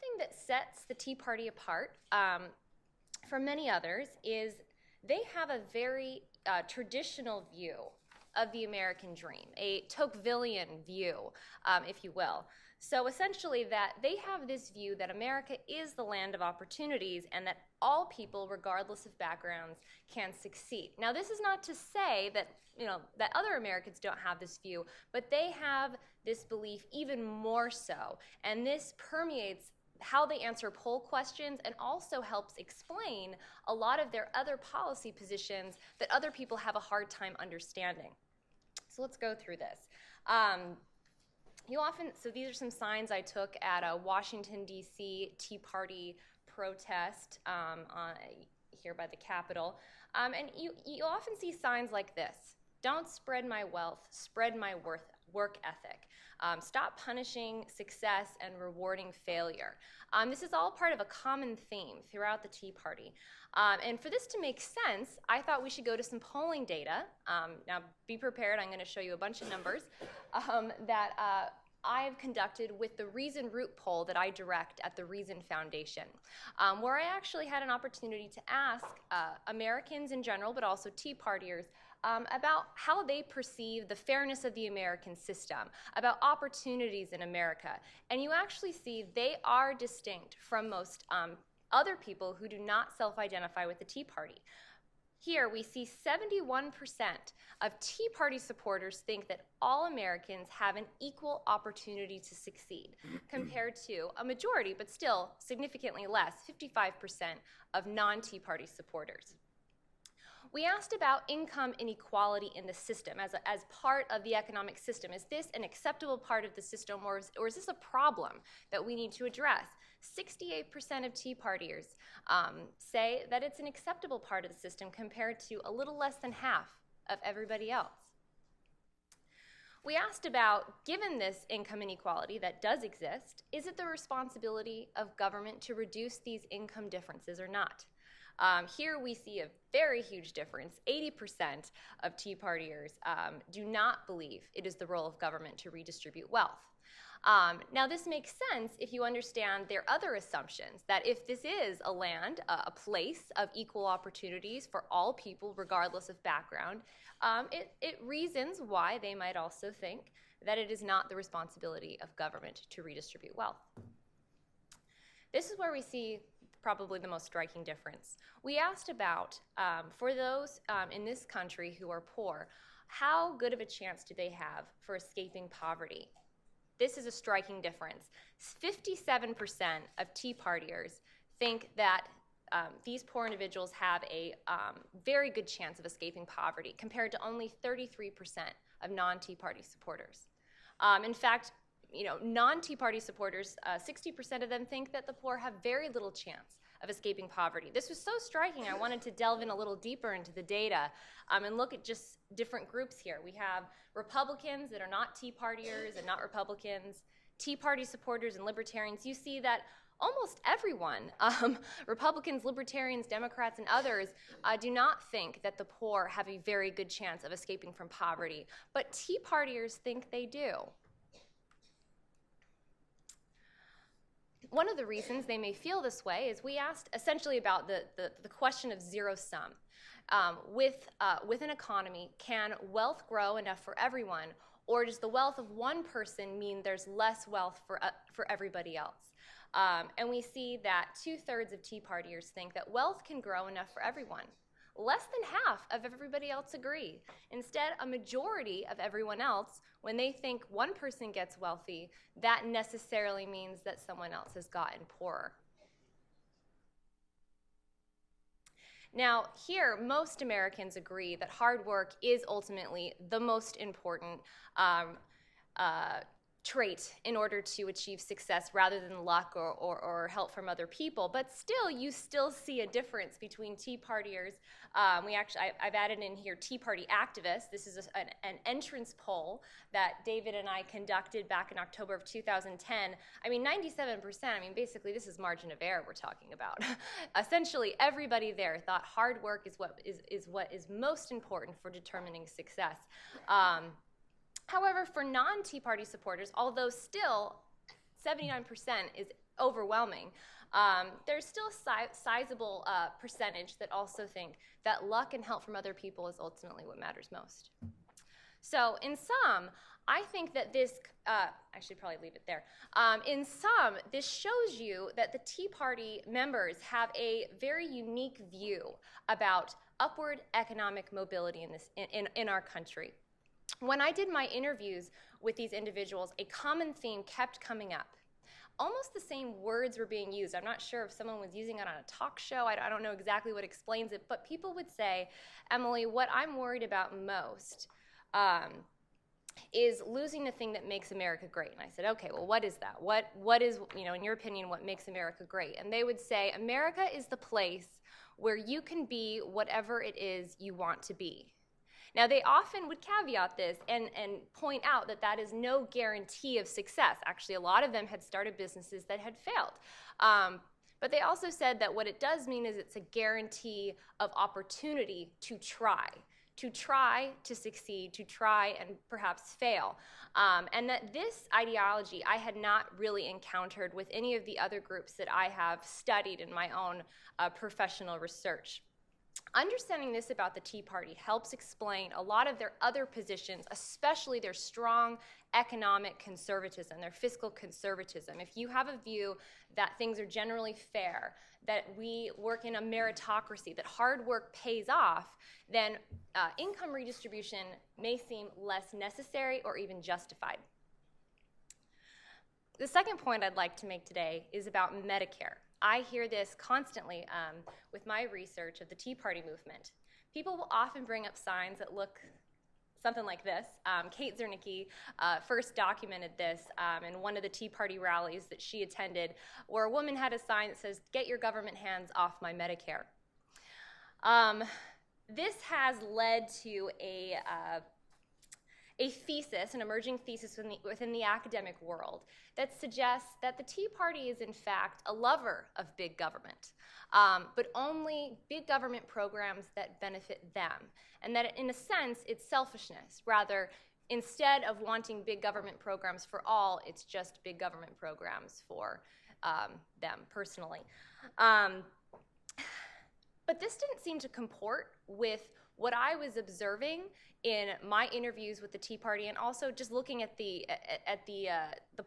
thing that sets the Tea Party apart from many others is they have a very traditional view of the American dream, a Tocquevillian view, if you will. So essentially that they have this view that America is the land of opportunities and that all people, regardless of backgrounds, can succeed. Now, this is not to say that, that other Americans don't have this view, but they have this belief even more so. And this permeates how they answer poll questions and also helps explain a lot of their other policy positions that other people have a hard time understanding. So let's go through this. So these are some signs I took at a Washington, D.C. Tea Party protest here by the Capitol. And you often see signs like this. Don't spread my wealth, spread my work ethic. Stop punishing success and rewarding failure. This is all part of a common theme throughout the Tea Party. And for this to make sense, I thought we should go to some polling data. Now, be prepared. I'm going to show you a bunch of numbers that I've conducted with the Reason Root poll that I direct at the Reason Foundation, where I actually had an opportunity to ask Americans in general, but also Tea Partiers, about how they perceive the fairness of the American system, about opportunities in America. And you actually see they are distinct from most other people who do not self-identify with the Tea Party. Here we see 71% of Tea Party supporters think that all Americans have an equal opportunity to succeed, compared to a majority, but still significantly less, 55% of non-Tea Party supporters. We asked about income inequality in the system as part of the economic system. Is this an acceptable part of the system, or is this a problem that we need to address? 68% of Tea Partiers say that it's an acceptable part of the system compared to a little less than half of everybody else. We asked about, given this income inequality that does exist, is it the responsibility of government to reduce these income differences or not? Here we see a very huge difference. 80% of Tea Partiers do not believe it is the role of government to redistribute wealth. Now, this makes sense if you understand their other assumptions, that if this is a land, a place of equal opportunities for all people, regardless of background, it reasons why they might also think that it is not the responsibility of government to redistribute wealth. This is where we see probably the most striking difference. We asked about, for those in this country who are poor, how good of a chance do they have for escaping poverty? This is a striking difference. 57% of Tea Partiers think that these poor individuals have a very good chance of escaping poverty, compared to only 33% of non-Tea Party supporters. In fact, non-Tea Party supporters, 60% of them think that the poor have very little chance of escaping poverty. This was so striking, I wanted to delve in a little deeper into the data and look at just different groups here. We have Republicans that are not Tea Partiers and not Republicans, Tea Party supporters and Libertarians. You see that almost everyone, Republicans, Libertarians, Democrats, and others, do not think that the poor have a very good chance of escaping from poverty, but Tea Partiers think they do. One of the reasons they may feel this way is we asked essentially about the question of zero sum. With an economy, can wealth grow enough for everyone, or does the wealth of one person mean there's less wealth for everybody else? And we see that 2/3 of Tea Partiers think that wealth can grow enough for everyone. Less than half of everybody else agree. Instead, a majority of everyone else, when they think one person gets wealthy, that necessarily means that someone else has gotten poorer. Now, here, most Americans agree that hard work is ultimately the most important trait in order to achieve success rather than luck or help from other people. But still, you still see a difference between Tea Partiers. I've added in here Tea Party activists. This is an entrance poll that David and I conducted back in October of 2010. I mean, 97%, basically this is margin of error we're talking about. Essentially, everybody there thought hard work is what is most important for determining success. However, for non-Tea Party supporters, although still 79% is overwhelming. There's still a sizable percentage that also think that luck and help from other people is ultimately what matters most. So in sum, I think that this, I should probably leave it there. In sum, this shows you that the Tea Party members have a very unique view about upward economic mobility in our country. When I did my interviews with these individuals, a common theme kept coming up. Almost the same words were being used. I'm not sure if someone was using it on a talk show. I don't know exactly what explains it, but people would say, Emily, what I'm worried about most is losing the thing that makes America great. And I said, okay, well, what is that? What is, in your opinion, what makes America great? And they would say, America is the place where you can be whatever it is you want to be. Now, they often would caveat this and point out that that is no guarantee of success. Actually, a lot of them had started businesses that had failed. But they also said that what it does mean is it's a guarantee of opportunity to try to succeed, to try and perhaps fail. And that this ideology I had not really encountered with any of the other groups that I have studied in my own professional research. Understanding this about the Tea Party helps explain a lot of their other positions, especially their strong economic conservatism, their fiscal conservatism. If you have a view that things are generally fair, that we work in a meritocracy, that hard work pays off, then income redistribution may seem less necessary or even justified. The second point I'd like to make today is about Medicare. I hear this constantly with my research of the Tea Party movement. People will often bring up signs that look something like this. Kate Zernike first documented this in one of the Tea Party rallies that she attended, where a woman had a sign that says, "Get your government hands off my Medicare." This has led to a thesis, an emerging thesis within the academic world that suggests that the Tea Party is in fact a lover of big government, but only big government programs that benefit them. And that in a sense, it's selfishness. Rather, instead of wanting big government programs for all, it's just big government programs for them personally. But this didn't seem to comport with what I was observing in my interviews with the Tea Party, and also just looking at the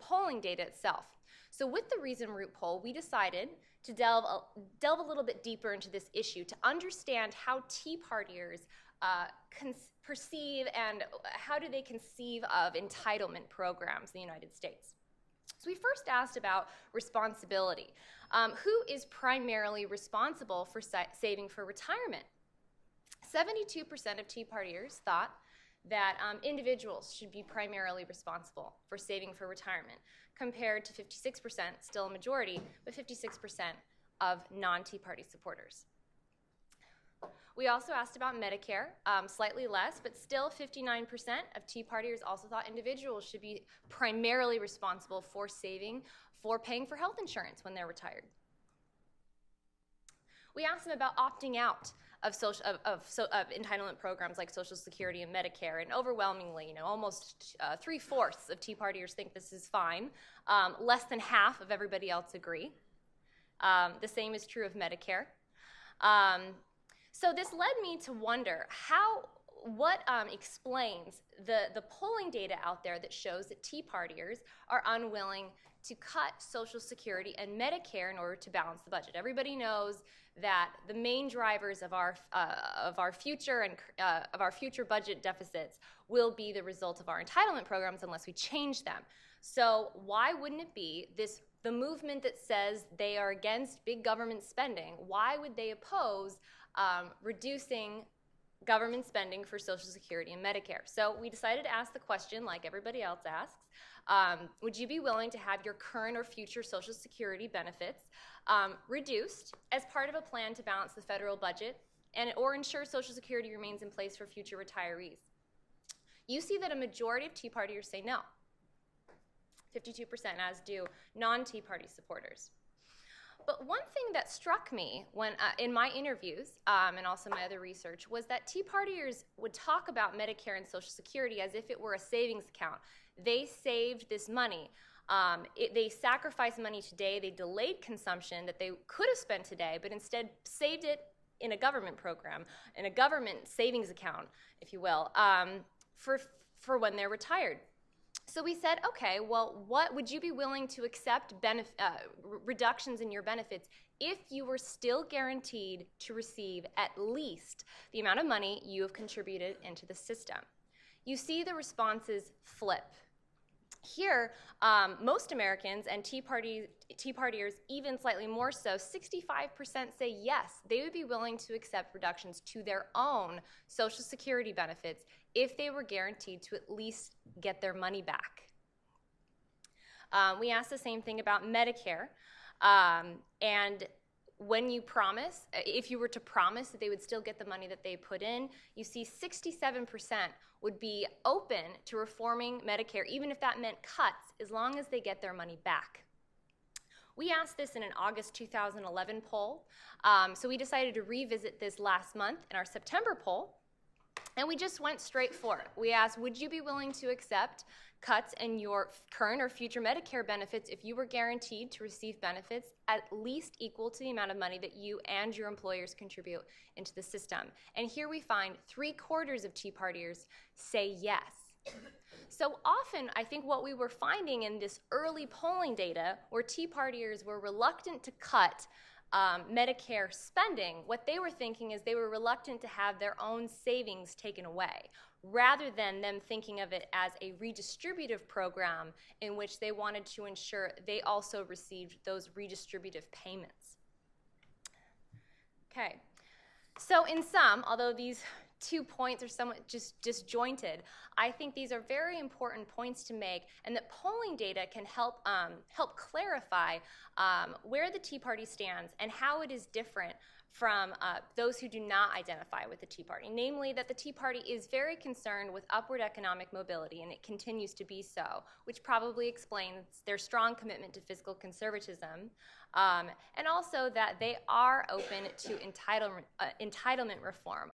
polling data itself. So with the Reason Root poll, we decided to delve a little bit deeper into this issue to understand how Tea Partiers perceive and how do they conceive of entitlement programs in the United States. So we first asked about responsibility. Who is primarily responsible for saving for retirement? 72% of Tea Partiers thought that individuals should be primarily responsible for saving for retirement, compared to 56%, still a majority, but 56% of non-Tea Party supporters. We also asked about Medicare, slightly less, but still 59% of Tea Partiers also thought individuals should be primarily responsible for saving for paying for health insurance when they're retired. We asked them about opting out of entitlement programs like Social Security and Medicare, and overwhelmingly, almost 3/4 of Tea Partiers think this is fine. Less than half of everybody else agree. The same is true of Medicare. So this led me to wonder what explains the polling data out there that shows that Tea Partiers are unwilling to cut Social Security and Medicare in order to balance the budget. Everybody knows that the main drivers of our future and of our future budget deficits will be the result of our entitlement programs unless we change them. So why wouldn't it be the movement that says they are against big government spending? Why would they oppose reducing government spending for Social Security and Medicare? So we decided to ask the question, like everybody else asks, would you be willing to have your current or future Social Security benefits reduced as part of a plan to balance the federal budget or ensure Social Security remains in place for future retirees? You see that a majority of Tea Partiers say no, 52%, as do non-Tea Party supporters. But one thing that struck me when in my interviews and also my other research was that Tea Partiers would talk about Medicare and Social Security as if it were a savings account. They saved this money They sacrificed money today. They delayed consumption that they could have spent today, but instead saved it in a government program, in a government savings account, if you will, for when they're retired. So we said, okay, well, what would you be willing to accept reductions in your benefits if you were still guaranteed to receive at least the amount of money you have contributed into the system? You see the responses flip. Here, most Americans and Tea Partiers, even slightly more so, 65% say yes, they would be willing to accept reductions to their own Social Security benefits if they were guaranteed to at least get their money back. We asked the same thing about Medicare, and when you promise, if you were to promise that they would still get the money that they put in, you see 67% would be open to reforming Medicare, even if that meant cuts, as long as they get their money back. We asked this in an August 2011 poll, so we decided to revisit this last month in our September poll, and we just went straight for it. We asked, would you be willing to accept cuts in your current or future Medicare benefits if you were guaranteed to receive benefits at least equal to the amount of money that you and your employers contribute into the system? And here we find 3/4 of Tea Partiers say yes. So often, I think what we were finding in this early polling data, where Tea Partiers were reluctant to cut Medicare spending, what they were thinking is they were reluctant to have their own savings taken away, rather than them thinking of it as a redistributive program in which they wanted to ensure they also received those redistributive payments. Okay, so in sum, although these 2 points are somewhat just disjointed, I think these are very important points to make, and that polling data can help clarify where the Tea Party stands and how it is different from those who do not identify with the Tea Party. Namely, that the Tea Party is very concerned with upward economic mobility, and it continues to be so, which probably explains their strong commitment to fiscal conservatism, and also that they are open to entitlement reform,